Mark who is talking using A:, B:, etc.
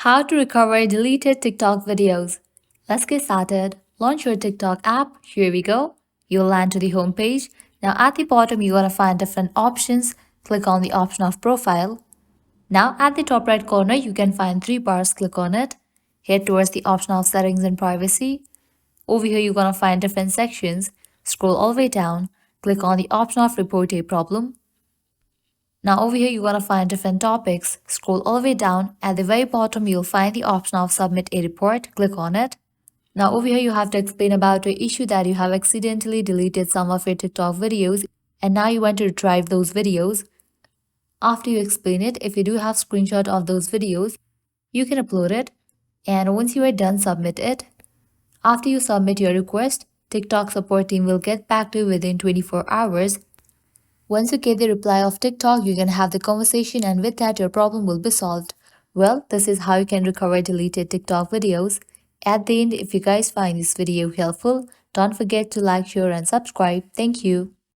A: How to recover deleted TikTok videos. Let's get started. Launch your TikTok app. Here we go. You'll land to the home page. Now at the bottom, you're going to find different options. Click on the option of profile. Now at the top right corner, you can find three bars. Click on it. Head towards the option of settings and privacy. Over here, you're going to find different sections. Scroll all the way down. Click on the option of report a problem. Now over here, you're going to find different topics. Scroll all the way down. At the very bottom, you'll find the option of submit a report. Click on it. Now over here, you have to explain about the issue that you have accidentally deleted some of your TikTok videos and now you want to retrieve those videos. After you explain it, if you do have screenshot of those videos, you can upload it. And once you are done, submit it. After you submit your request, TikTok support team will get back to you within 24 hours. Once you get the reply of TikTok, you can have the conversation and with that your problem will be solved. Well, this is how you can recover deleted TikTok videos. At the end, if you guys find this video helpful, don't forget to like, share and subscribe. Thank you.